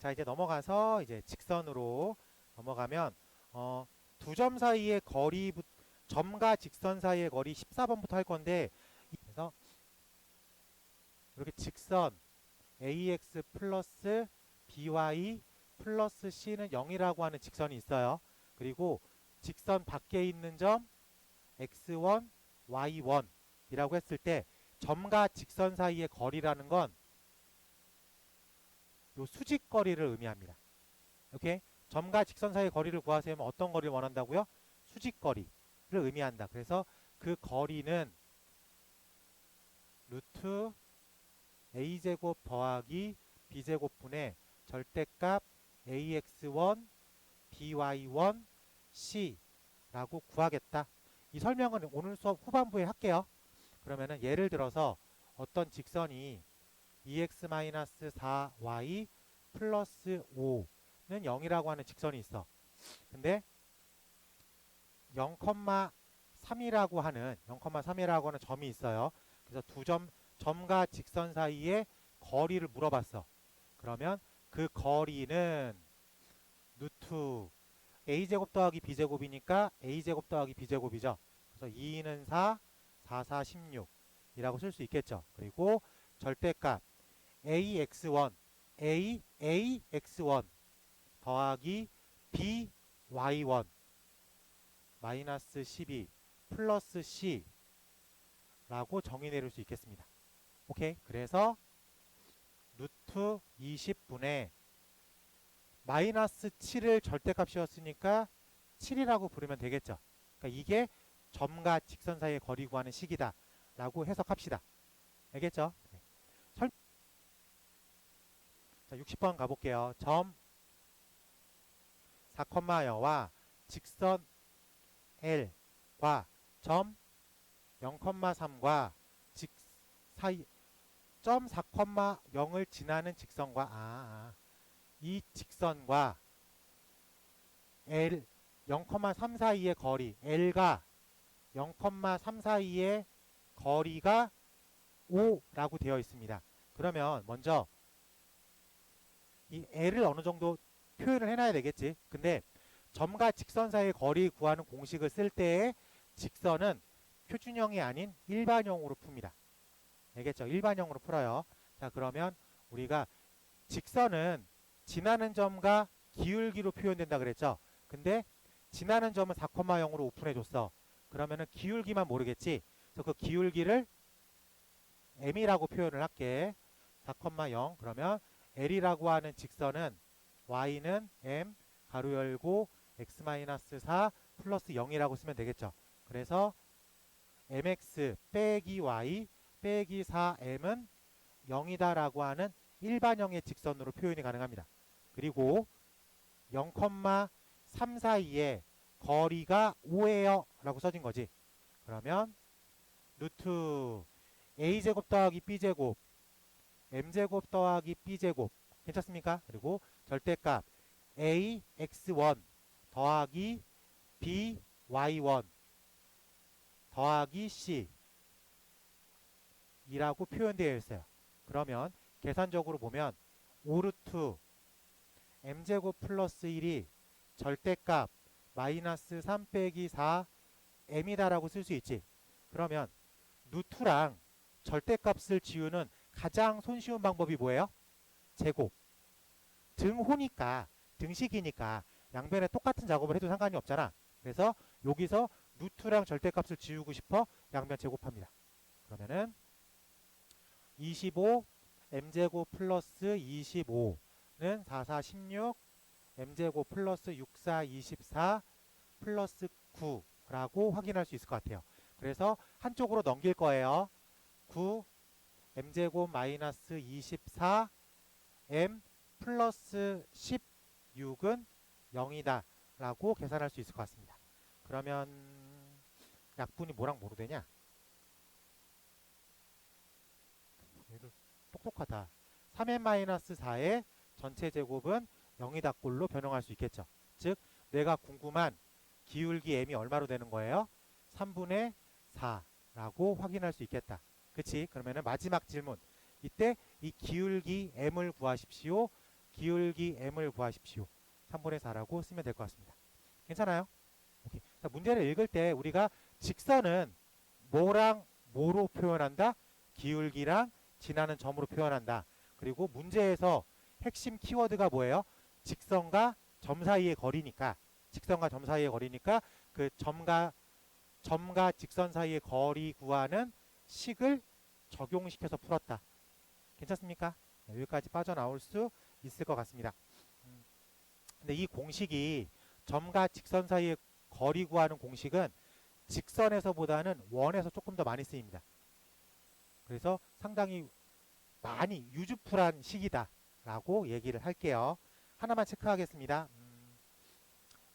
자, 이제 넘어가서 이제 직선으로 넘어가면 두 점 사이의 거리, 점과 직선 사이의 거리 14번부터 할 건데, 그래서 이렇게 직선 ax 플러스 by 플러스 c는 0이라고 하는 직선이 있어요. 그리고 직선 밖에 있는 점 x1, y1 이라고 했을 때 점과 직선 사이의 거리라는 건 요 수직거리를 의미합니다. 오케이? 점과 직선 사이의 거리를 구하세요. 어떤 거리를 원한다고요? 수직거리를 의미한다. 그래서 그 거리는 루트 a제곱 더하기 b제곱분의 절대값 ax1, by1, c라고 구하겠다. 이 설명은 오늘 수업 후반부에 할게요. 그러면은 예를 들어서 어떤 직선이 2x-4y 플러스 5는 0이라고 하는 직선이 있어. 근데 0,3이라고 하는 점이 있어요. 그래서 점과 직선 사이의 거리를 물어봤어. 그러면 그 거리는 루트 a제곱 더하기 b제곱이니까 a제곱 더하기 b제곱이죠. 그래서 2는 4, 4 16 이라고 쓸 수 있겠죠. 그리고 절대값 ax1 더하기 by1 마이너스 12 플러스 c 라고 정의 내릴 수 있겠습니다. 오케이. 그래서 루트 20분의 마이너스 7을 절대값이었으니까 7이라고 부르면 되겠죠. 그러니까 이게 점과 직선 사이의 거리 구하는 식이다 라고 해석합시다. 알겠죠? 네. 자, 60번 가볼게요. 점 4,0와 직선 L과 점 0,3과 사이 점 4,0을 지나는 직선과 이 직선과 L 0,3 사이의 거리 L과 0,3 사이의 거리가 5라고 되어 있습니다. 그러면 먼저 이 L을 어느 정도 표현을 해놔야 되겠지. 근데 점과 직선 사이의 거리 구하는 공식을 쓸 때에 직선은 표준형이 아닌 일반형으로 풉니다. 알겠죠? 일반형으로 풀어요. 자, 그러면 우리가 직선은 지나는 점과 기울기로 표현된다 그랬죠? 근데 지나는 점은 4,0으로 오픈해줬어. 그러면은 기울기만 모르겠지? 그래서 그 기울기를 m이라고 표현을 할게. 4,0 그러면 L이라고 하는 직선은 y는 m 가로 열고 x-4 플러스 0이라고 쓰면 되겠죠. 그래서 mx 빼기 y 빼기 4m은 0이다 라고 하는 일반형의 직선으로 표현이 가능합니다. 그리고 0,3 사이에 거리가 5예요 라고 써진 거지. 그러면 루트 a제곱 더하기 b제곱 m제곱 더하기 b제곱 괜찮습니까? 그리고 절대값 ax1 더하기 by1 더하기 c 이라고 표현되어 있어요. 그러면 계산적으로 보면 5루트 m제곱 플러스 1이 절대값 마이너스 3 빼기 4 m이다라고 쓸 수 있지. 그러면 루트랑 절대값을 지우는 가장 손쉬운 방법이 뭐예요? 제곱. 등호니까 등식이니까 양변에 똑같은 작업을 해도 상관이 없잖아. 그래서 여기서 루트랑 절대값을 지우고 싶어 양변 제곱합니다. 그러면은 25 m제곱 플러스 25는 4, 4, 16 m제곱 플러스 6, 4, 24 플러스 9라고 확인할 수 있을 것 같아요. 그래서 한쪽으로 넘길 거예요. 9 m제곱 마이너스 24 m 플러스 16은 0이다 라고 계산할 수 있을 것 같습니다. 그러면 약분이 뭐랑 뭐로 되냐? 똑똑하다. 3m-4의 전체 제곱은 0이다 꼴로 변형할 수 있겠죠. 즉 내가 궁금한 기울기 m이 얼마로 되는 거예요? 3분의 4라고 확인할 수 있겠다. 그치? 그러면은 마지막 질문. 이때 이 기울기 m을 구하십시오. 기울기 m을 구하십시오. 3분의 4라고 쓰면 될 것 같습니다. 괜찮아요? 오케이. 자, 문제를 읽을 때 우리가 직선은 뭐랑 뭐로 표현한다? 기울기랑 지나는 점으로 표현한다. 그리고 문제에서 핵심 키워드가 뭐예요? 직선과 점 사이의 거리니까, 직선과 점 사이의 거리니까 그 점과 직선 사이의 거리 구하는 식을 적용시켜서 풀었다. 괜찮습니까? 네, 여기까지 빠져나올 수 있을 것 같습니다. 근데 이 공식이 점과 직선 사이의 거리 구하는 공식은 직선에서보다는 원에서 조금 더 많이 쓰입니다. 그래서 상당히 많이 유즈풀한 식이다 라고 얘기를 할게요. 하나만 체크하겠습니다.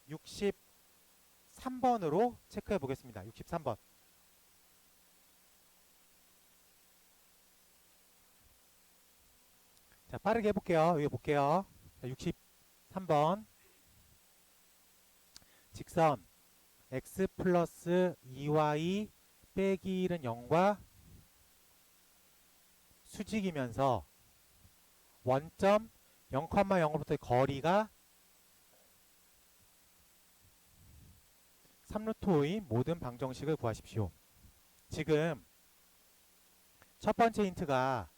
63번으로 체크해 보겠습니다. 63번. 자, 빠르게 해볼게요. 여기 볼게요. 자, 63번. 직선 x 플러스 2y 빼기 1은 0과 수직이면서 원점 0,0으로부터의 거리가 3루트 5인 모든 방정식을 구하십시오. 지금 첫 번째 힌트가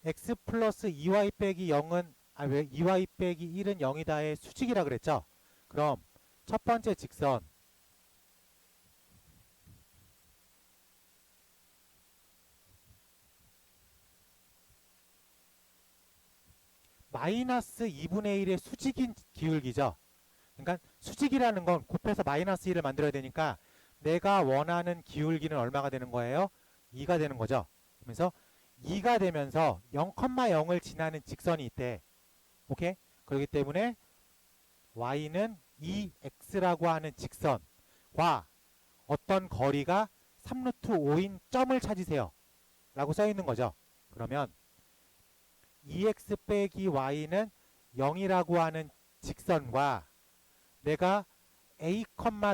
x 플러스 2y 빼기 0은 왜 2y 빼기 1은 0이다의 수직이라 그랬죠? 그럼 첫 번째 직선 마이너스 2분의 1의 수직인 기울기죠. 그러니까 수직이라는 건 곱해서 마이너스 1을 만들어야 되니까 내가 원하는 기울기는 얼마가 되는 거예요? 2가 되는 거죠. 그래서 2가 되면서 0,0을 지나는 직선이 있대. 오케이? 그렇기 때문에 y는 2x라고 하는 직선과 어떤 거리가 3루트 5인 점을 찾으세요. 라고 써 있는 거죠. 그러면 2x 빼기 y는 0이라고 하는 직선과 내가 a,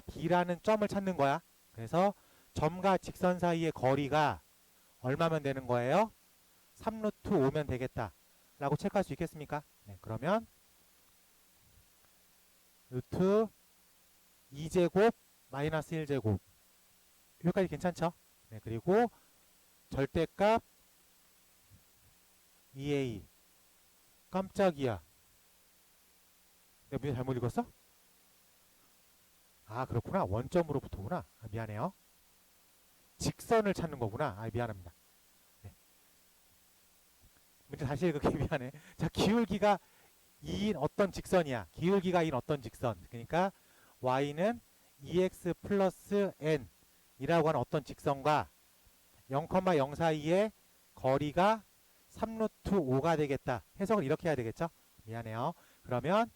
b라는 점을 찾는 거야. 그래서 점과 직선 사이의 거리가 얼마면 되는 거예요? 3루트 5면 되겠다. 라고 체크할 수 있겠습니까? 네, 그러면 루트 2제곱 마이너스 1제곱 여기까지 괜찮죠? 네, 그리고 절대값 2a 깜짝이야. 내가 문제 잘못 읽었어? 아 그렇구나. 원점으로부터구나. 아, 미안해요. 직선을 찾는 거구나. 아 미안합니다. 네. 문제 다시 읽을게 미안해. 자 기울기가 2인 어떤 직선이야. 기울기가 2인 어떤 직선. 그러니까 y는 2x 플러스 n 이라고 하는 어떤 직선과 0,0 사이의 거리가 3루트 5가 되겠다. 해석을 이렇게 해야 되겠죠? 미안해요. 그러면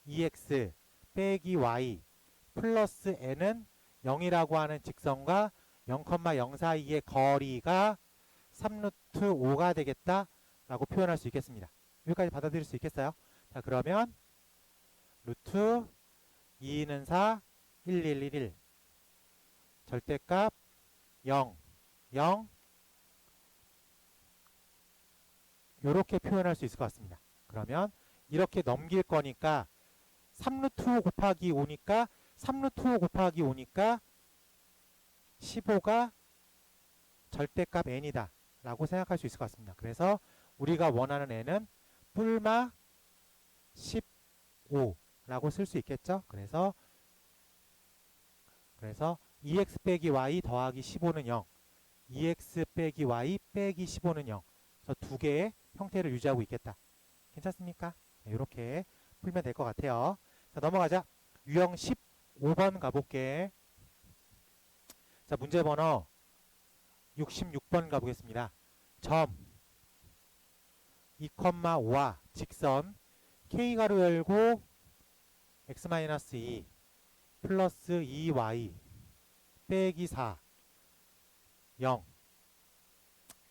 2x 빼기 y 플러스 n은 0이라고 하는 직선과 0,0 사이의 거리가 3루트 5가 되겠다. 라고 표현할 수 있겠습니다. 여기까지 받아들일 수 있겠어요? 자 그러면 루트 2는 4, 1, 1, 1, 1 절대값 0, 0 요렇게 표현할 수 있을 것 같습니다. 그러면 이렇게 넘길 거니까 3루트 5 곱하기 5니까 3루트 5 곱하기 5니까 15가 절대값 n이다 라고 생각할 수 있을 것 같습니다. 그래서 우리가 원하는 n은 뿔마 15라고 쓸 수 있겠죠. 그래서 2x 빼기 y 더하기 15는 0 2x 빼기 y 빼기 15는 0 그래서 두 개의 형태를 유지하고 있겠다. 괜찮습니까? 네, 이렇게 풀면 될 것 같아요. 자, 넘어가자. 유형 15번 가볼게. 자, 문제 번호 66번 가보겠습니다. 점 2,5와 직선 k 가로 열고 x-2 플러스 2y 빼기 4 0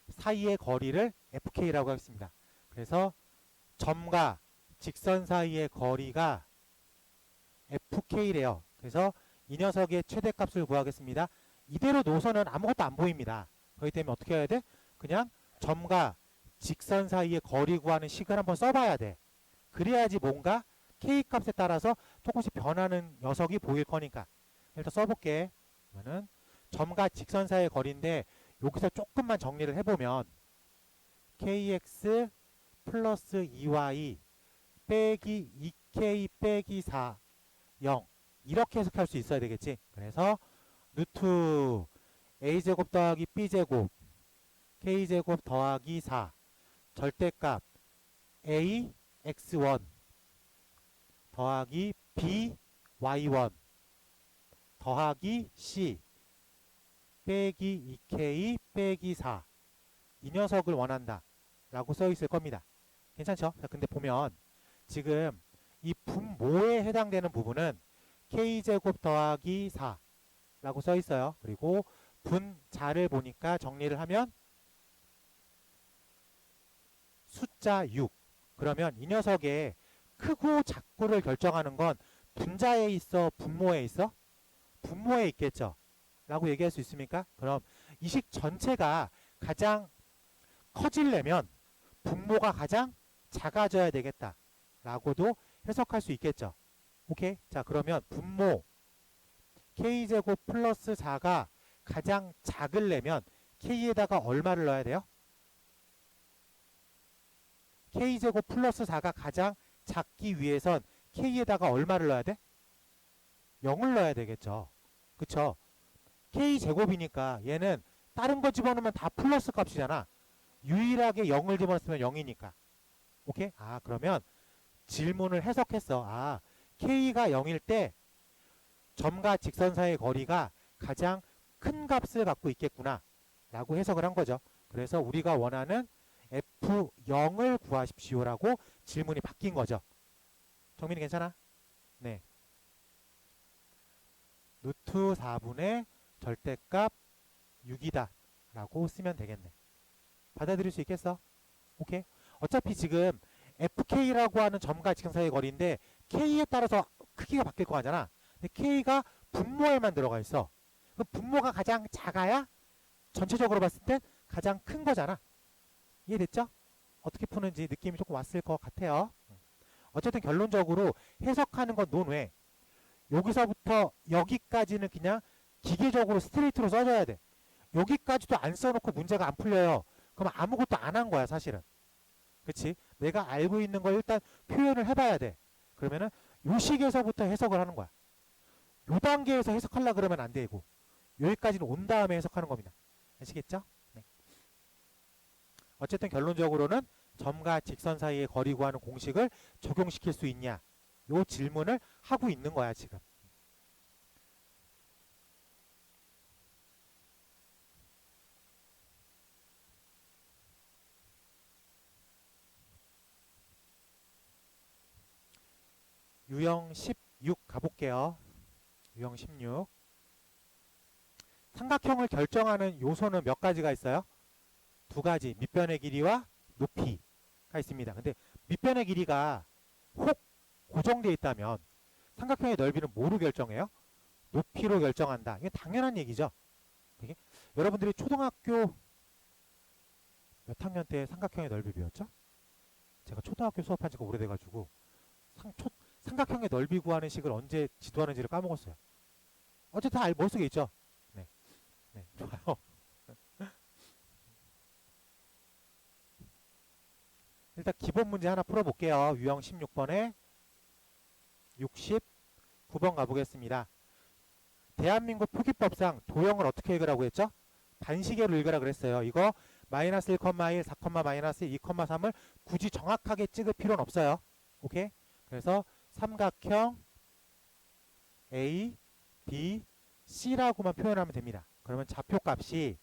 사이의 거리를 fk라고 하겠습니다. 그래서 점과 직선 사이의 거리가 fk래요. 그래서 이 녀석의 최대값을 구하겠습니다. 이대로 놓으서는 아무것도 안 보입니다. 그렇기 때문에 어떻게 해야 돼? 그냥 점과 직선 사이의 거리 구하는 식을 한번 써봐야 돼. 그래야지 뭔가 K값에 따라서 조금씩 변하는 녀석이 보일 거니까. 일단 써볼게. 그러면은 점과 직선 사이의 거리인데 여기서 조금만 정리를 해보면 kx 플러스 2y 빼기 2k 빼기 4 0 이렇게 해석할 수 있어야 되겠지. 그래서 루트 a제곱 더하기 b제곱 k제곱 더하기 4 절대값 a x1 더하기 b y1 더하기 c 빼기 2k 빼기 4 이 녀석을 원한다 라고 써 있을 겁니다. 괜찮죠? 자, 근데 보면 지금 이 분모에 해당되는 부분은 k제곱 더하기 4 라고 써 있어요. 그리고 분자를 보니까 정리를 하면 숫자 6. 그러면 이 녀석의 크고 작고를 결정하는 건 분자에 있어 분모에 있어? 분모에 있겠죠. 라고 얘기할 수 있습니까? 그럼 이 식 전체가 가장 커지려면 분모가 가장 작아져야 되겠다 라고도 해석할 수 있겠죠. 오케이? 자, 그러면 분모 k제곱 플러스 4가 가장 작으려면 k에다가 얼마를 넣어야 돼요? k제곱 플러스 4가 가장 작기 위해선 k에다가 얼마를 넣어야 돼? 0을 넣어야 되겠죠. 그쵸? k제곱이니까 얘는 다른 거 집어넣으면 다 플러스 값이잖아. 유일하게 0을 집어넣으면 0이니까. 오케이? 아, 그러면 질문을 해석했어. 아, k가 0일 때 점과 직선 사이의 거리가 가장 큰 값을 갖고 있겠구나 라고 해석을 한 거죠. 그래서 우리가 원하는 F0을 구하십시오 라고 질문이 바뀐 거죠. 정민이 괜찮아? 네. 루트 4분의 절대값 6이다 라고 쓰면 되겠네. 받아들일 수 있겠어? 오케이? 어차피 지금 FK라고 하는 점과 직선 사이의 거리인데 K에 따라서 크기가 바뀔 거 아니잖아. 근데 K가 분모에만 들어가 있어. 그 분모가 가장 작아야 전체적으로 봤을 땐 가장 큰 거잖아. 이해됐죠? 어떻게 푸는지 느낌이 조금 왔을 것 같아요. 어쨌든 결론적으로 해석하는 건 논외. 여기서부터 여기까지는 그냥 기계적으로 스트레이트로 써줘야 돼. 여기까지도 안 써놓고 문제가 안 풀려요. 그럼 아무것도 안 한 거야 사실은. 그치? 내가 알고 있는 걸 일단 표현을 해봐야 돼. 그러면은 요 식에서부터 해석을 하는 거야. 요 단계에서 해석하려고 그러면 안 되고 여기까지는 온 다음에 해석하는 겁니다. 아시겠죠? 네. 어쨌든 결론적으로는 점과 직선 사이의 거리 구하는 공식을 적용시킬 수 있냐 요 질문을 하고 있는 거야 지금. 유형 16 가볼게요. 유형 16 삼각형을 결정하는 요소는 몇 가지가 있어요? 두 가지. 밑변의 길이와 높이가 있습니다. 근데 밑변의 길이가 혹 고정되어 있다면 삼각형의 넓이는 뭐로 결정해요? 높이로 결정한다. 이게 당연한 얘기죠. 이게 여러분들이 초등학교 몇 학년 때 삼각형의 넓이 배웠죠? 제가 초등학교 수업한 지가 오래돼가지고 삼각형의 넓이 구하는 식을 언제 지도하는지를 까먹었어요. 어쨌든 머릿속에 있죠. 네, 네, 좋아요. 일단 기본 문제 하나 풀어볼게요. 유형 16번에 69번 가보겠습니다. 대한민국 표기법상 도형을 어떻게 읽으라고 했죠? 반시계로 읽으라 그랬어요. 이거 마이너스 1,1, 4, 마이너스 2,3을 굳이 정확하게 찍을 필요는 없어요. 오케이? 그래서 삼각형 A, B, C라고만 표현하면 됩니다. 그러면 좌표값이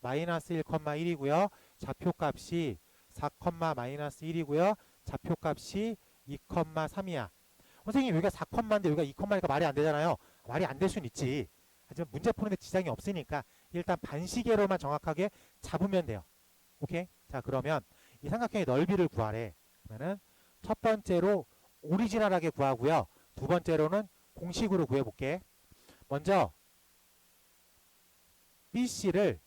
마이너스 1,1이고요. 좌표값이 4, 마이너스 1이고요. 좌표값이 2,3이야. 선생님 여기가 4,인데 여기가 2,니까 말이 안 되잖아요. 말이 안 될 수는 있지. 하지만 문제 푸는데 지장이 없으니까 일단 반시계로만 정확하게 잡으면 돼요. 오케이? 자, 그러면 이 삼각형의 넓이를 구하래. 그러면은 첫 번째로 오리지널하게 구하고요. 두 번째로는 공식으로 구해볼게. 먼저 BC를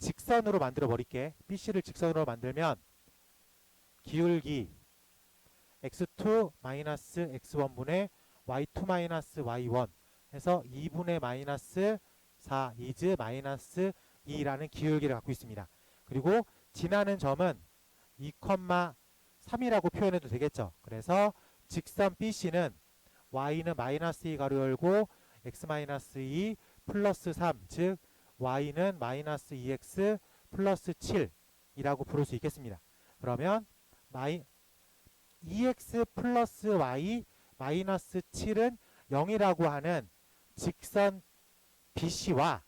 직선으로 만들어 버릴게. BC를 직선으로 만들면 기울기 x2 마이너스 x1분의 y2 마이너스 y1 해서 2분의 마이너스 4 이즈 마이너스 2라는 기울기를 갖고 있습니다. 그리고 지나는 점은 2,3이라고 표현해도 되겠죠. 그래서 직선 BC는 y는 마이너스 2 가로 열고 x 마이너스 2 플러스 3, 즉 y는 마이너스 2x 플러스 7이라고 부를 수 있겠습니다. 그러면 2x 플러스 y 마이너스 7은 0이라고 하는 직선 BC와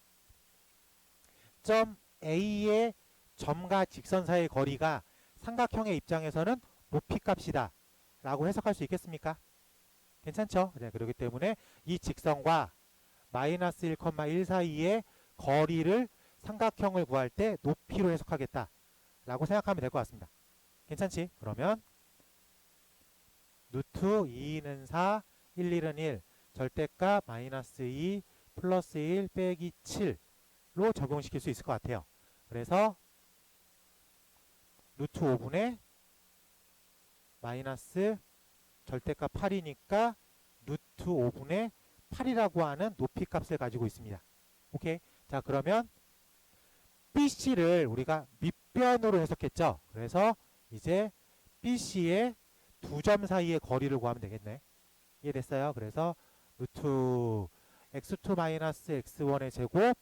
점 A의 점과 직선 사이의 거리가 삼각형의 입장에서는 높이값이다 라고 해석할 수 있겠습니까? 괜찮죠? 네, 그렇기 때문에 이 직선과 마이너스 1,1 사이의 거리를 삼각형을 구할 때 높이로 해석하겠다 라고 생각하면 될 것 같습니다. 괜찮지? 그러면 루트 2는 4, 1, 1은 1, 절대값 마이너스 2 플러스 1 빼기 7로 적용시킬 수 있을 것 같아요. 그래서 루트 5분의 마이너스 절대값 8이니까 루트 5분의 8이라고 하는 높이값을 가지고 있습니다. 오케이. 자, 그러면 BC를 우리가 밑변으로 해석했죠. 그래서 이제 BC의 두 점 사이의 거리를 구하면 되겠네. 이해됐어요? 그래서 루트 x2 마이너스 x1의 제곱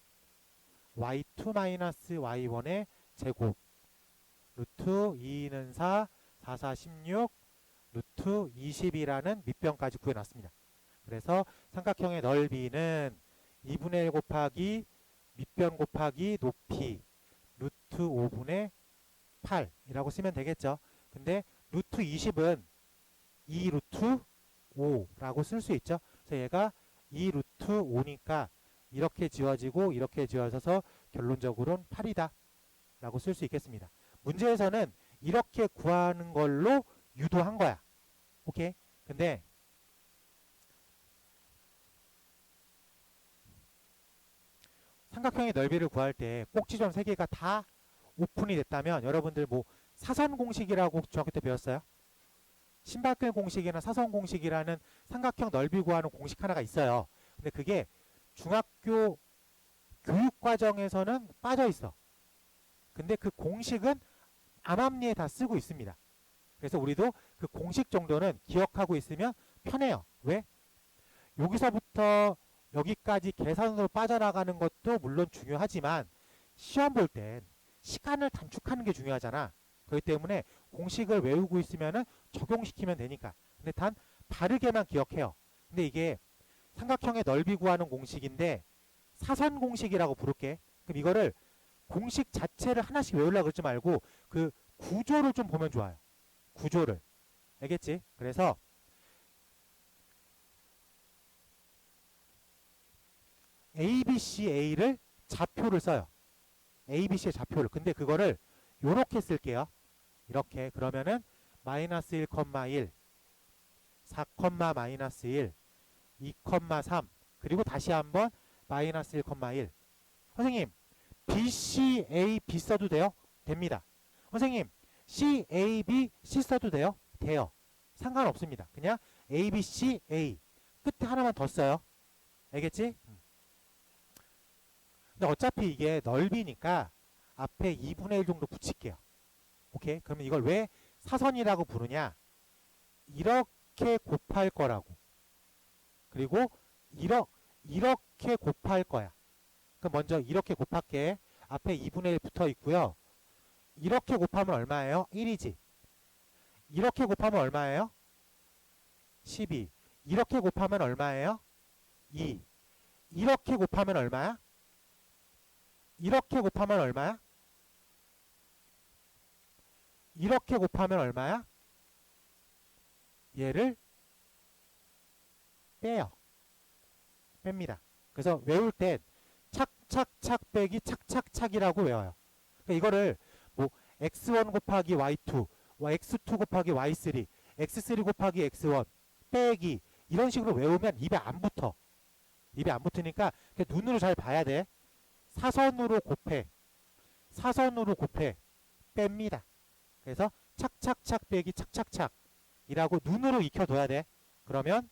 y2 마이너스 y1의 제곱 루트 2는 4, 4, 4, 16 루트 20이라는 밑변까지 구해놨습니다. 그래서 삼각형의 넓이는 2분의 1 곱하기 밑변 곱하기 높이 루트 5분의 8이라고 쓰면 되겠죠. 근데 루트 20은 2 루트 5라고 쓸 수 있죠. 그래서 얘가 2 루트 5니까 이렇게 지워지고 이렇게 지워져서 결론적으로는 8이다 라고 쓸 수 있겠습니다. 문제에서는 이렇게 구하는 걸로 유도한 거야. 오케이? 근데 삼각형의 넓이를 구할 때 꼭지점 3개가 다 오픈이 됐다면 여러분들 뭐 사선 공식이라고 중학교 때 배웠어요? 신발끈 공식이나 사선 공식이라는 삼각형 넓이 구하는 공식 하나가 있어요. 근데 그게 중학교 교육 과정에서는 빠져 있어. 근데 그 공식은 암암리에 다 쓰고 있습니다. 그래서 우리도 그 공식 정도는 기억하고 있으면 편해요. 왜? 여기서부터 여기까지 계산으로 빠져나가는 것도 물론 중요하지만 시험 볼 땐 시간을 단축하는 게 중요하잖아. 그렇기 때문에 공식을 외우고 있으면 적용시키면 되니까. 근데 단 바르게만 기억해요. 근데 이게 삼각형의 넓이 구하는 공식인데 사선 공식이라고 부를게. 그럼 이거를 공식 자체를 하나씩 외우려고 그러지 말고 그 구조를 좀 보면 좋아요. 구조를. 알겠지? 그래서 ABCA를 좌표를 써요. ABC의 좌표를. 근데 그거를 요렇게 쓸게요. 이렇게. 그러면은 마이너스 1,1 4, 마이너스 1 2,3 그리고 다시 한번 마이너스 1,1 선생님 BCAB 써도 돼요? 됩니다. 선생님 CAB C 써도 돼요? 돼요. 상관없습니다. 그냥 ABCA 끝에 하나만 더 써요. 알겠지? 근데 어차피 이게 넓이니까 앞에 2분의 1 정도 붙일게요. 오케이? 그러면 이걸 왜 사선이라고 부르냐? 이렇게 곱할 거라고. 그리고 이렇게 곱할 거야. 그럼 먼저 이렇게 곱할게. 앞에 2분의 1 붙어 있고요. 이렇게 곱하면 얼마예요? 1이지. 이렇게 곱하면 얼마예요? 12. 이렇게 곱하면 얼마예요? 2. 이렇게 곱하면 얼마야? 이렇게 곱하면 얼마야? 이렇게 곱하면 얼마야? 얘를 빼요. 뺍니다. 그래서 외울 땐 착착착 빼기 착착착이라고 외워요. 그러니까 이거를 뭐 x1 곱하기 y2, x2 곱하기 y3, x3 곱하기 x1 빼기 이런 식으로 외우면 입에 안 붙어. 입에 안 붙으니까 눈으로 잘 봐야 돼. 사선으로 곱해. 사선으로 곱해 뺍니다. 그래서 착착착 빼기 착착착 이라고 눈으로 익혀둬야 돼. 그러면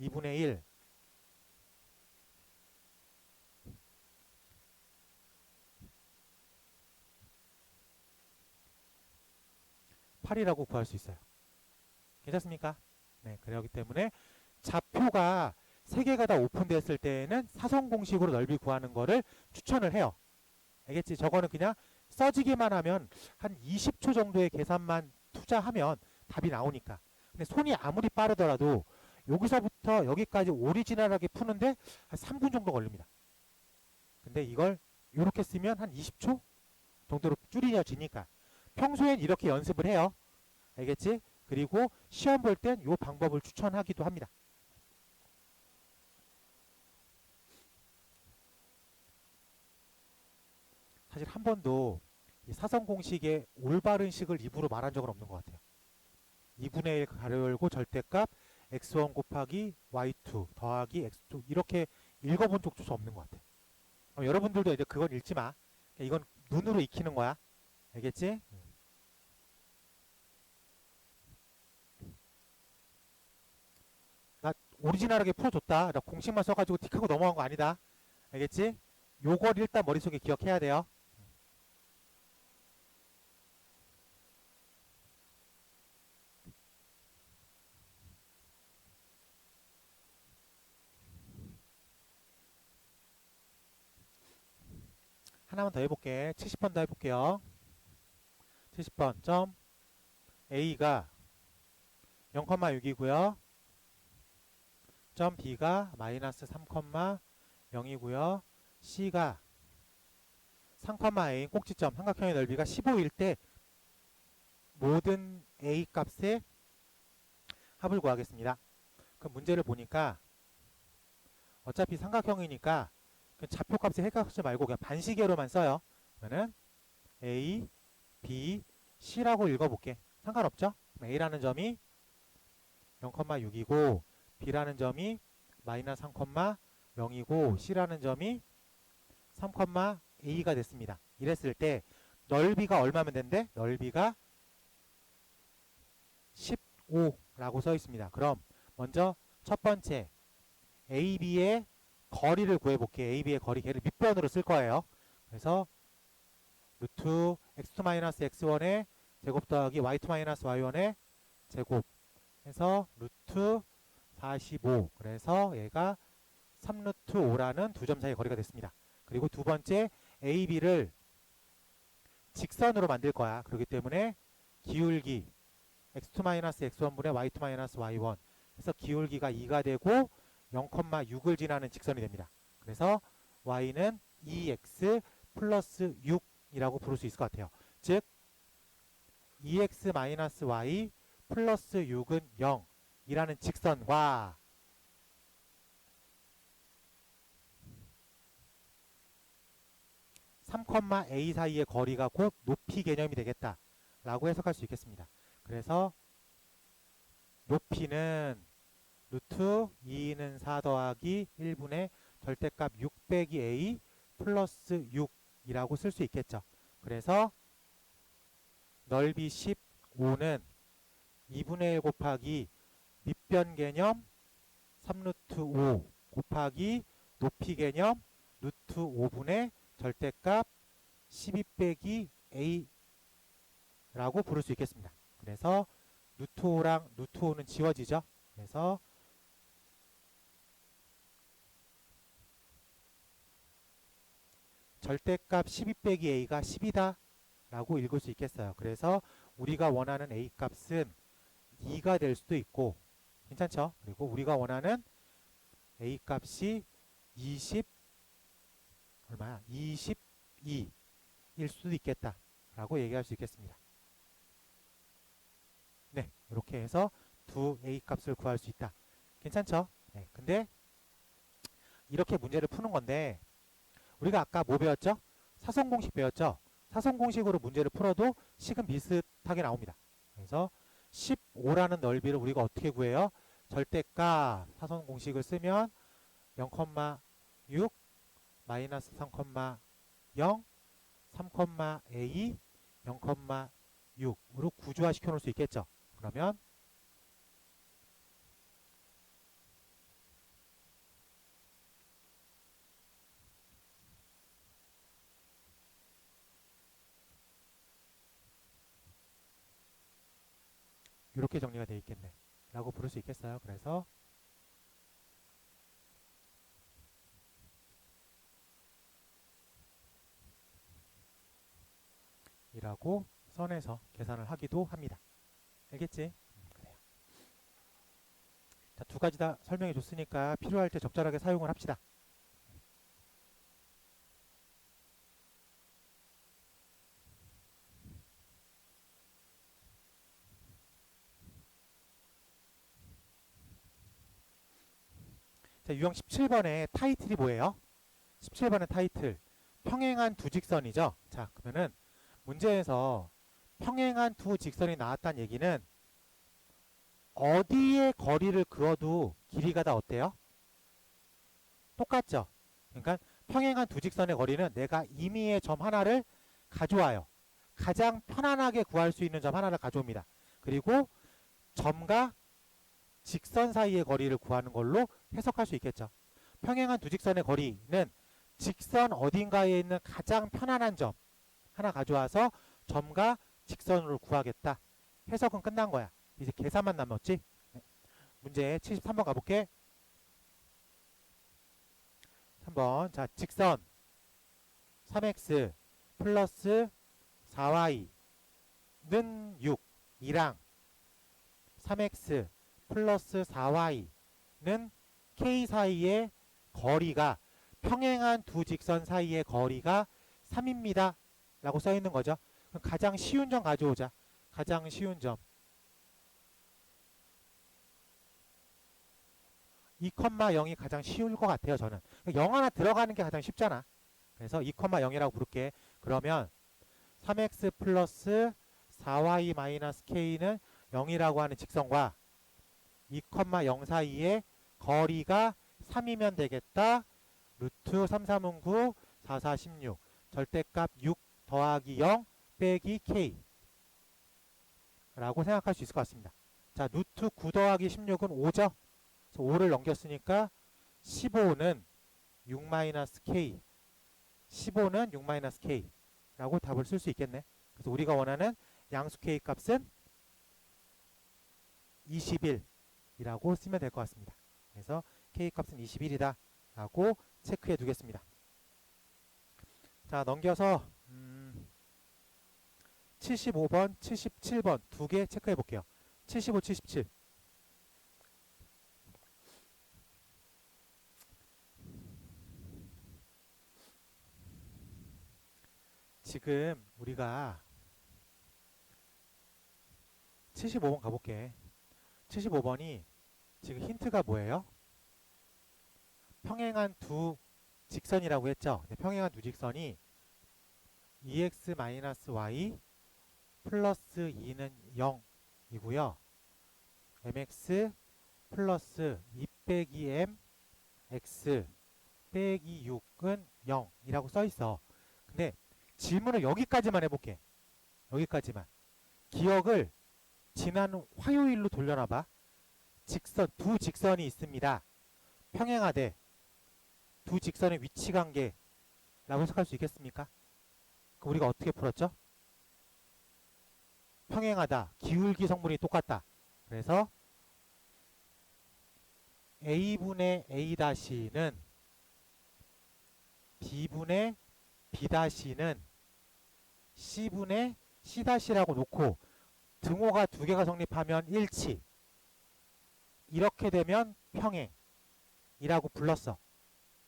2분의 1 8이라고 구할 수 있어요. 괜찮습니까? 네, 그렇기 때문에 좌표가 3개가 다 오픈됐을 때에는 사선 공식으로 넓이 구하는 거를 추천을 해요. 알겠지? 저거는 그냥 써지기만 하면 한 20초 정도의 계산만 투자하면 답이 나오니까. 근데 손이 아무리 빠르더라도 여기서부터 여기까지 오리지널하게 푸는데 한 3분 정도 걸립니다. 근데 이걸 이렇게 쓰면 한 20초 정도로 줄여지니까 평소엔 이렇게 연습을 해요. 알겠지? 그리고 시험 볼 땐 이 방법을 추천하기도 합니다. 사실 한 번도 이 사선 공식의 올바른 식을 입으로 말한 적은 없는 것 같아요. 2분의 1 가로 열고 절대값 x1 곱하기 y2 더하기 x2 이렇게 읽어본 적조차 없는 것 같아요. 여러분들도 이제 그건 읽지 마. 이건 눈으로 익히는 거야. 알겠지? 나 오리지널하게 풀어줬다. 나 공식만 써가지고 틱하고 넘어간 거 아니다. 알겠지? 요걸 일단 머릿속에 기억해야 돼요. 하나만 더 해볼게. 70번 더 해볼게요. 70번 점 A가 0,6이고요. 점 B가 마이너스 3,0이고요. C가 3,A인 꼭지점 삼각형의 넓이가 15일 때 모든 A 값의 합을 구하겠습니다. 그럼 문제를 보니까 어차피 삼각형이니까 좌표값에 헷갈리지 말고 그냥 반시계로만 써요. 그러면은 A, B, C라고 읽어볼게. 상관없죠? A라는 점이 0,6이고 B라는 점이 마이너스 3,0이고 C라는 점이 3,A가 됐습니다. 이랬을 때 넓이가 얼마면 된대? 넓이가 15라고 써 있습니다. 그럼 먼저 첫 번째 AB의 거리를 구해볼게. AB의 거리 걔를 밑변으로 쓸 거예요. 그래서 루트 x2-x1의 제곱 더하기 y2-y1의 제곱 해서 루트 45 그래서 얘가 3루트 5라는 두 점 사이의 거리가 됐습니다. 그리고 두 번째 AB를 직선으로 만들 거야. 그렇기 때문에 기울기 x2-x1분의 y2-y1 그래서 기울기가 2가 되고 0,6을 지나는 직선이 됩니다. 그래서 y는 2x 플러스 6이라고 부를 수 있을 것 같아요. 즉 2x-y 플러스 6은 0이라는 직선과 3,a 사이의 거리가 곧 높이 개념이 되겠다 라고 해석할 수 있겠습니다. 그래서 높이는 루트 2는 4 더하기 1분의 절대값 6 빼기 a 플러스 6이라고 쓸 수 있겠죠. 그래서 넓이 15는 2분의 1 곱하기 밑변 개념 3루트 5 곱하기 높이 개념 루트 5분의 절대값 12 빼기 a라고 부를 수 있겠습니다. 그래서 루트 5랑 루트 5는 지워지죠. 그래서 절대값 12 빼기 a가 10이다 라고 읽을 수 있겠어요. 그래서 우리가 원하는 a 값은 2가 될 수도 있고 괜찮죠? 그리고 우리가 원하는 a 값이 20 얼마야? 22일 수도 있겠다 라고 얘기할 수 있겠습니다. 네, 이렇게 해서 두 a 값을 구할 수 있다. 괜찮죠? 네, 근데 이렇게 문제를 푸는 건데 우리가 아까 뭐 배웠죠? 사선공식 배웠죠? 사선공식으로 문제를 풀어도 식은 비슷하게 나옵니다. 그래서 15라는 넓이를 우리가 어떻게 구해요? 절대값 사선공식을 쓰면 0,6 마이너스 3,0 3,a 0,6으로 구조화 시켜 놓을 수 있겠죠. 그러면 이렇게 정리가 되어 있겠네 라고 부를 수 있겠어요. 그래서 이라고 써내서 계산을 하기도 합니다. 알겠지? 그래요. 자, 두 가지 다 설명해 줬으니까 필요할 때 적절하게 사용을 합시다. 자, 유형 17번의 타이틀이 뭐예요? 17번의 타이틀 평행한 두 직선이죠. 자, 그러면은 문제에서 평행한 두 직선이 나왔다는 얘기는 어디에 거리를 그어도 길이가 다 어때요? 똑같죠. 그러니까 평행한 두 직선의 거리는 내가 임의의 점 하나를 가져와요. 가장 편안하게 구할 수 있는 점 하나를 가져옵니다. 그리고 점과 직선 사이의 거리를 구하는 걸로 해석할 수 있겠죠. 평행한 두 직선의 거리는 직선 어딘가에 있는 가장 편안한 점 하나 가져와서 점과 직선으로 구하겠다. 해석은 끝난 거야. 이제 계산만 남았지. 문제 73번 가볼게. 3번. 자, 직선 3x 플러스 4y는 6 이랑 3x 플러스 4y는 k 사이의 거리가 평행한 두 직선 사이의 거리가 3입니다. 라고 써 있는 거죠. 그럼 가장 쉬운 점 가져오자. 가장 쉬운 점. 2,0이 가장 쉬울 것 같아요. 저는 0 하나 들어가는 게 가장 쉽잖아. 그래서 2,0이라고 부를게. 그러면 3x 플러스 4y 마이너스 k는 0이라고 하는 직선과 2,0 사이의 거리가 3이면 되겠다. 루트 3, 3은 9, 4, 4, 16 절대값 6 더하기 0 빼기 k 라고 생각할 수 있을 것 같습니다. 자, 루트 9 더하기 16은 5죠. 그래서 5를 넘겼으니까 15는 6-k 15는 6-k 라고 답을 쓸 수 있겠네. 그래서 우리가 원하는 양수 k 값은 21이라고 쓰면 될 것 같습니다. 그래서 k 값은 21이다 라고 체크해 두겠습니다. 자, 넘겨서 75번, 77번 두 개 체크해 볼게요. 75, 77. 지금 우리가 75번 가볼게. 75번이 지금 힌트가 뭐예요? 평행한 두 직선이라고 했죠. 네, 평행한 두 직선이 EX-Y 플러스 2는 0이고요. MX 플러스 2 빼기 M X 빼기 6은 0이라고 써있어. 근데 질문을 여기까지만 해볼게. 여기까지만. 기억을 지난 화요일로 돌려놔봐. 직선, 두 직선이 있습니다. 평행하되 두 직선의 위치 관계라고 해석할 수 있겠습니까? 그럼 우리가 어떻게 풀었죠? 평행하다. 기울기 성분이 똑같다. 그래서 A분의 A-는 B분의 B-는 C분의 C-라고 놓고 등호가 두 개가 성립하면 일치. 이렇게 되면 평행이라고 불렀어.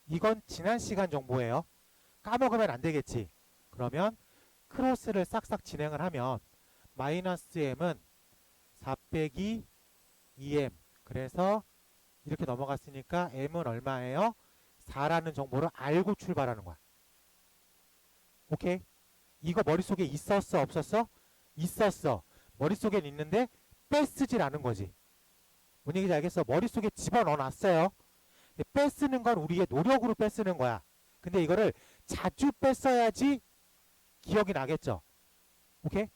이건 지난 시간 정보예요. 까먹으면 안 되겠지. 그러면 크로스를 싹싹 진행을 하면 마이너스 m은 4 빼기 2m. 그래서 이렇게 넘어갔으니까 m은 얼마예요? 4라는 정보를 알고 출발하는 거야. 오케이? 이거 머릿속에 있었어? 없었어? 있었어. 머릿속엔 있는데 빼쓰질 않은 거지. 뭔 얘기인지 알겠어? 머릿속에 집어넣어 놨어요. 빼쓰는 건 우리의 노력으로 빼쓰는 거야. 근데 이거를 자주 뺐어야지 기억이 나겠죠. 오케이?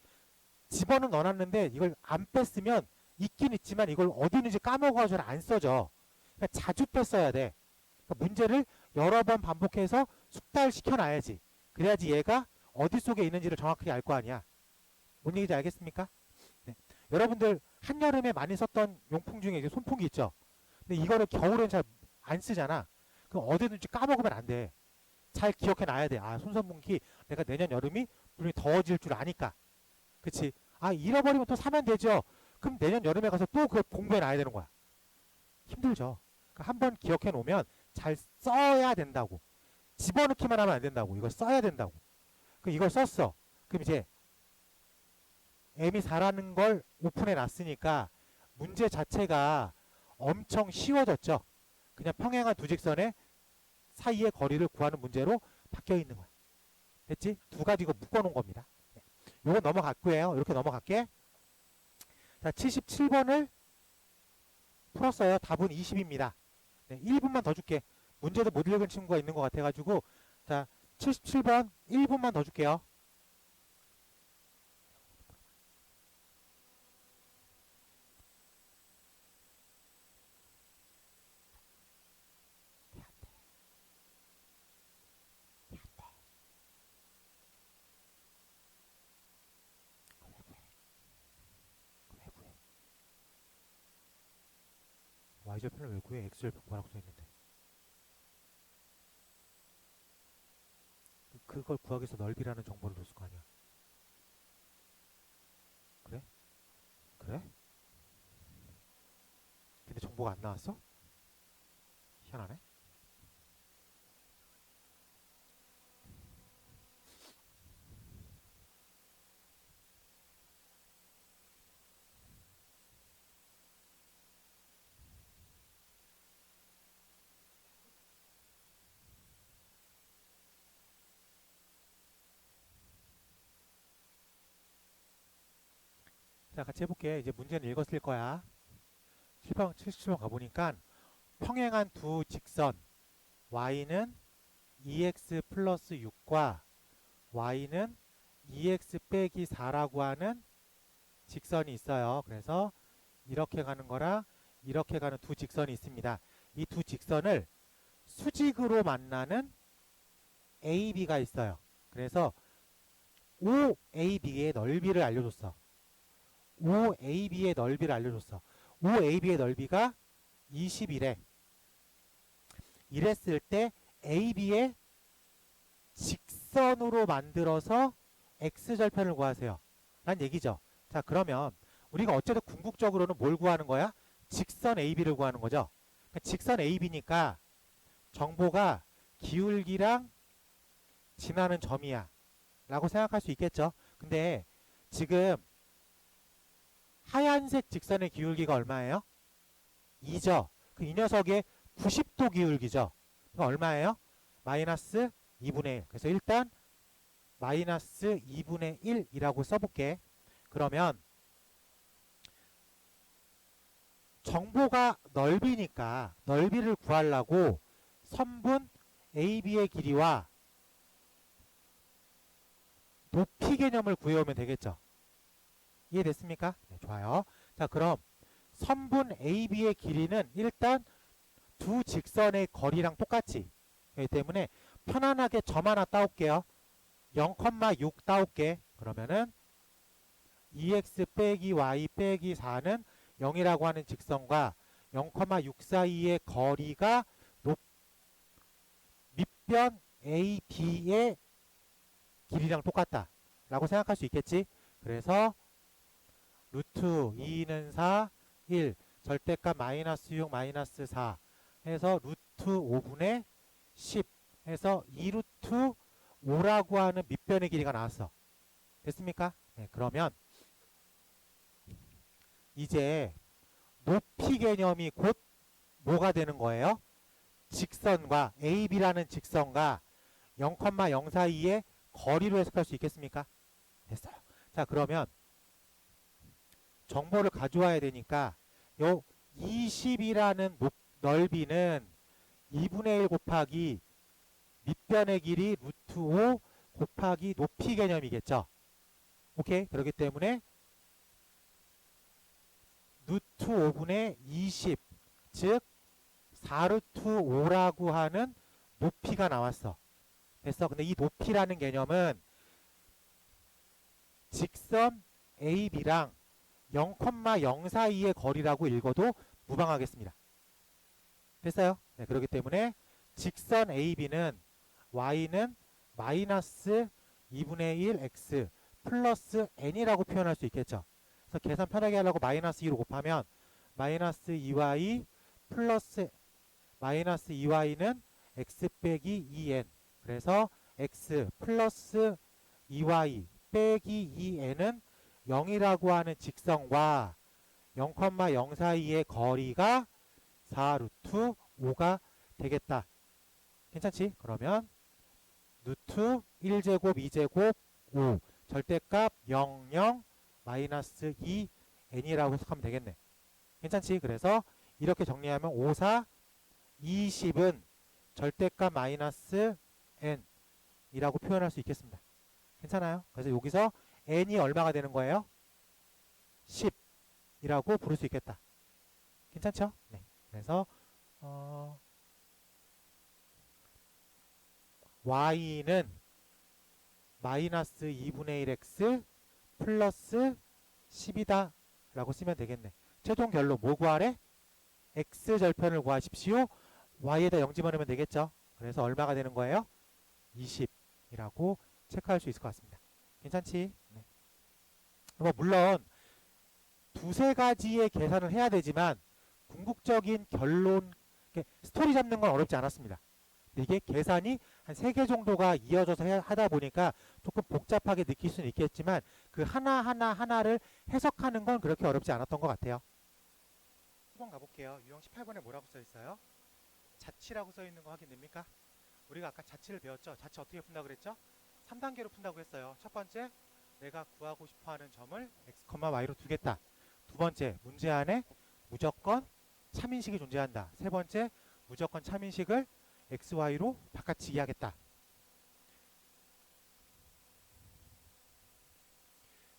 집어는 넣어놨는데 이걸 안 뺐으면 있긴 있지만 이걸 어디 있는지 까먹어가지고 안 써져. 그러니까 자주 뺐어야 돼. 그러니까 문제를 여러 번 반복해서 숙달시켜놔야지. 그래야지 얘가 어디 속에 있는지를 정확하게 알 거 아니야. 뭔 얘기인지 알겠습니까? 네. 여러분들 한여름에 많이 썼던 용품 중에 이제 손풍기 있죠. 근데 이거를 겨울엔 잘 안 쓰잖아. 그럼 어디 있는지 까먹으면 안 돼. 잘 기억해 놔야 돼. 아, 손선풍기 내가 내년 여름이 분명히 더워질 줄 아니까. 그치? 아, 잃어버리면 또 사면 되죠. 그럼 내년 여름에 가서 또 그걸 공부해 놔야 되는 거야. 힘들죠. 그러니까 한번 기억해 놓으면 잘 써야 된다고. 집어넣기만 하면 안 된다고. 이걸 써야 된다고. 그럼 이걸 썼어. 그럼 이제 M이 4라는 걸 오픈해 놨으니까 문제 자체가 엄청 쉬워졌죠. 그냥 평행한 두 직선의 사이의 거리를 구하는 문제로 바뀌어 있는 거야. 됐지? 두 가지 이거 묶어 놓은 겁니다. 요거 넘어갔고요. 이렇게 넘어갈게. 자, 77번을 풀었어요. 답은 20입니다. 네, 1분만 더 줄게. 문제도 못 읽은 친구가 있는 것 같아가지고. 자, 77번 1분만 더 줄게요. y절편을 왜 구해? x절편 구하라고 써있는데. 그걸 구하기 위해서 넓이라는 정보를 줬을 거 아니야. 그래? 그래? 근데 정보가 안 나왔어? 희한하네. 자, 같이 해볼게. 이제 문제는 읽었을 거야. 77번 가보니까 평행한 두 직선 y는 2x 플러스 6과 y는 2x 빼기 4라고 하는 직선이 있어요. 그래서 이렇게 가는 거랑 이렇게 가는 두 직선이 있습니다. 이 두 직선을 수직으로 만나는 AB가 있어요. 그래서 OAB의 넓이를 알려줬어. OAB의 넓이를 알려줬어. OAB의 넓이가 21에 이랬을 때 AB의 직선으로 만들어서 X절편을 구하세요. 란 얘기죠. 자, 그러면 우리가 어쨌든 궁극적으로는 뭘 구하는 거야? 직선 AB를 구하는 거죠. 그러니까 직선 AB니까 정보가 기울기랑 지나는 점이야 라고 생각할 수 있겠죠. 근데 지금 하얀색 직선의 기울기가 얼마예요? 2죠. 그 이 녀석의 90도 기울기죠. 그럼 얼마예요? 마이너스 2분의 1. 그래서 일단 마이너스 2분의 1이라고 써볼게. 그러면 정보가 넓이니까 넓이를 구하려고 선분 AB의 길이와 높이 개념을 구해오면 되겠죠. 이해됐습니까? 네, 좋아요. 자, 그럼 선분 AB의 길이는 일단 두 직선의 거리랑 똑같지. 그렇기 때문에 편안하게 점 하나 따올게요. 0,6 따올게. 그러면은 2x 빼기 y 빼기 4는 0이라고 하는 직선과 0,6 사이의 거리가 밑변 AB의 길이랑 똑같다 라고 생각할 수 있겠지. 그래서 루트 2는 4, 1 절대값 마이너스 6 마이너스 4 해서 루트 5분의 10 해서 2루트 5라고 하는 밑변의 길이가 나왔어. 됐습니까? 네, 그러면 이제 높이 개념이 곧 뭐가 되는 거예요? 직선과 AB라는 직선과 0,0 사이의 거리로 해석할 수 있겠습니까? 됐어요. 자, 그러면 정보를 가져와야 되니까 요 20이라는 넓이는 2분의 1 곱하기 밑변의 길이 루트 5 곱하기 높이 개념이겠죠. 오케이? 그렇기 때문에 루트 5분의 20, 즉 4루트 5라고 하는 높이가 나왔어. 됐어? 근데 이 높이라는 개념은 직선 AB랑 0,0 사이의 거리라고 읽어도 무방하겠습니다. 됐어요? 네, 그렇기 때문에 직선 AB는 y는 마이너스 2분의 1 x 플러스 n이라고 표현할 수 있겠죠. 그래서 계산 편하게 하려고 마이너스 2로 곱하면 마이너스 2y 플러스 마이너스 2y는 x 빼기 2n. 그래서 x 플러스 2y 빼기 2n은 0이라고 하는 직선과 0,0 사이의 거리가 4루트 5가 되겠다. 괜찮지? 그러면 루트 1제곱 2제곱 5 절대값 0, 0 마이너스 2n이라고 해석하면 되겠네. 괜찮지? 그래서 이렇게 정리하면 5, 4, 20은 절대값 마이너스 n이라고 표현할 수 있겠습니다. 괜찮아요? 그래서 여기서 n이 얼마가 되는 거예요? 10이라고 부를 수 있겠다. 괜찮죠? 네. 그래서 y는 마이너스 2분의 1x 플러스 10이다 라고 쓰면 되겠네. 최종 결론 뭐 구하래? x절편을 구하십시오. y에다 0 집어넣으면 되겠죠. 그래서 얼마가 되는 거예요? 20이라고 체크할 수 있을 것 같습니다. 괜찮지? 네. 뭐 물론 두세 가지의 계산을 해야 되지만 궁극적인 결론, 스토리 잡는 건 어렵지 않았습니다. 이게 계산이 한 3개 정도가 이어져서 하다 보니까 조금 복잡하게 느낄 수는 있겠지만 그 하나를 해석하는 건 그렇게 어렵지 않았던 것 같아요. 10번 가볼게요. 유형 18번에 뭐라고 써 있어요? 자치라고 써 있는 거 확인됩니까? 우리가 아까 자치를 배웠죠? 자치 어떻게 푼다고 그랬죠? 3단계로 푼다고 했어요. 첫 번째, 내가 구하고 싶어하는 점을 x, y로 두겠다. 두 번째, 문제 안에 무조건 참인식이 존재한다. 세 번째, 무조건 참인식을 x, y로 바꿔치기 하겠다.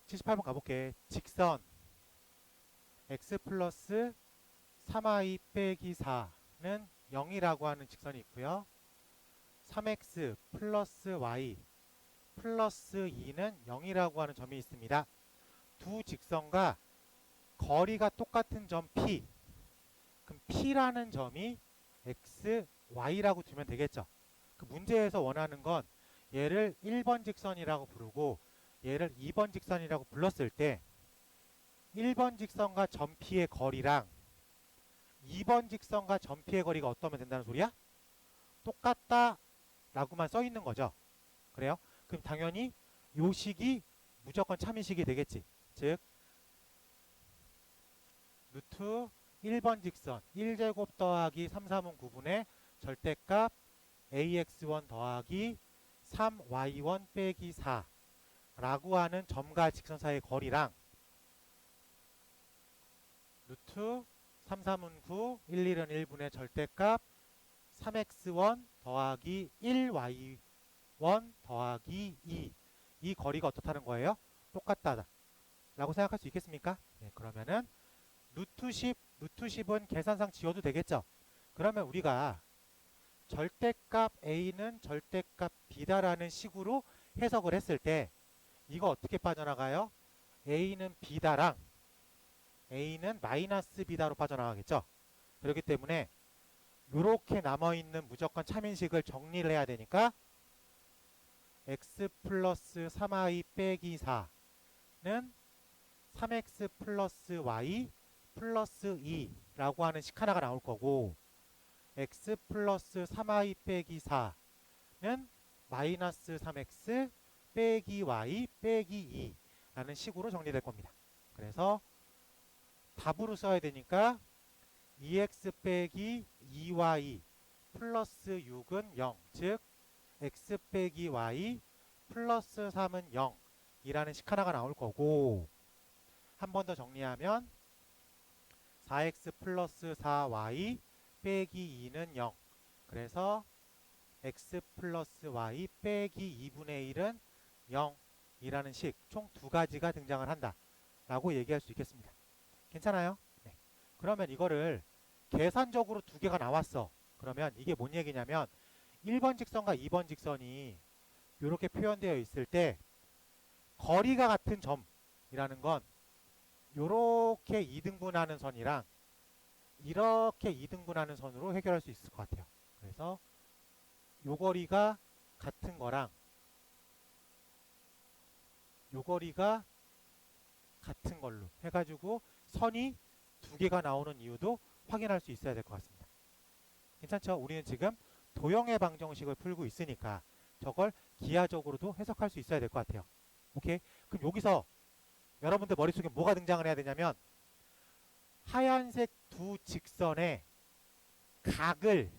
78번 가볼게. 직선 x 플러스 3y 빼기 4는 0이라고 하는 직선이 있고요. 3x 플러스 y 플러스 2는 0이라고 하는 점이 있습니다. 두 직선과 거리가 똑같은 점 P. 그럼 P라는 점이 x, y라고 두면 되겠죠. 그 문제에서 원하는 건 얘를 1번 직선이라고 부르고 얘를 2번 직선이라고 불렀을 때 1번 직선과 점 P의 거리랑 2번 직선과 점 P의 거리가 어떠면 된다는 소리야? 똑같다 라고만 써 있는 거죠. 그래요? 그럼 당연히 요 식이 무조건 참인식이 되겠지. 즉 루트 1번 직선 1제곱 더하기 3, 3은 9분의 절대값 ax1 더하기 3y1 빼기 4 라고 하는 점과 직선 사이의 거리랑 루트 3, 3은 9, 1, 1은 1분의 절대값 3x1 더하기 1y1 더하기 2 이 거리가 어떻다는 거예요? 똑같다 라고 생각할 수 있겠습니까? 네, 그러면은 루트 10은 계산상 지워도 되겠죠? 그러면 우리가 절대값 A는 절대값 B다라는 식으로 해석을 했을 때 이거 어떻게 빠져나가요? A는 B다랑 A는 마이너스 B다로 빠져나가겠죠? 그렇기 때문에 이렇게 남아있는 무조건 참인식을 정리를 해야 되니까 x 플러스 3y 빼기 4는 3x 플러스 y 플러스 2라고 하는 식 하나가 나올 거고 x 플러스 3y 빼기 4는 마이너스 3x 빼기 y 빼기 2라는 식으로 정리될 겁니다. 그래서 답으로 써야 되니까 2x 빼기 2y 플러스 6은 0, 즉 x 빼기 y 플러스 3은 0 이라는 식 하나가 나올 거고 한 번 더 정리하면 4x 플러스 4y 빼기 2는 0 그래서 x 플러스 y 빼기 2분의 1은 0이라는 식 총 두 가지가 등장을 한다 라고 얘기할 수 있겠습니다. 괜찮아요? 네. 그러면 이거를 계산적으로 두 개가 나왔어. 그러면 이게 뭔 얘기냐면 1번 직선과 2번 직선이 이렇게 표현되어 있을 때 거리가 같은 점이라는 건 이렇게 이등분하는 선이랑 이렇게 이등분하는 선으로 해결할 수 있을 것 같아요. 그래서 요 거리가 같은 거랑 요 거리가 같은 걸로 해가지고 선이 두 개가 나오는 이유도 확인할 수 있어야 될 것 같습니다. 괜찮죠? 우리는 지금 도형의 방정식을 풀고 있으니까 저걸 기하적으로도 해석할 수 있어야 될 것 같아요. 오케이? 그럼 여기서 여러분들 머릿속에 뭐가 등장을 해야 되냐면 하얀색 두 직선의 각을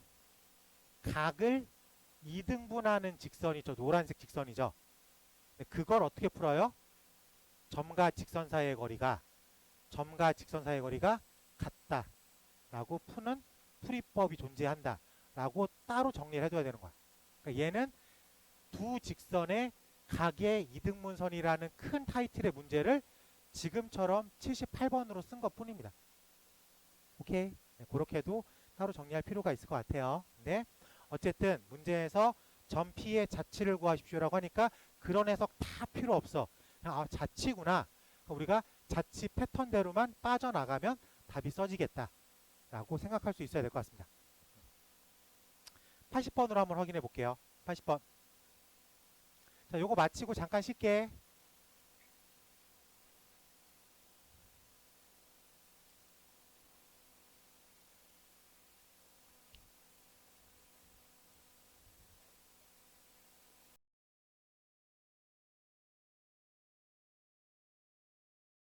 2등분하는 직선이 저 노란색 직선이죠. 그걸 어떻게 풀어요? 점과 직선 사이의 거리가 같다 라고 푸는 풀이법이 존재한다 라고 따로 정리를 해줘야 되는 거야. 그러니까 얘는 두 직선의 각의 이등분선이라는 큰 타이틀의 문제를 지금처럼 78번으로 쓴 것 뿐입니다. 오케이? 네, 그렇게도 따로 정리할 필요가 있을 것 같아요. 근데 어쨌든 문제에서 점 P의 자치를 구하십시오라고 하니까 그런 해석 다 필요 없어. 그냥 자치구나. 우리가 자치 패턴대로만 빠져나가면 답이 써지겠다 라고 생각할 수 있어야 될 것 같습니다. 80번으로 한번 확인해 볼게요. 80번. 자, 요거 마치고 잠깐 쉴게.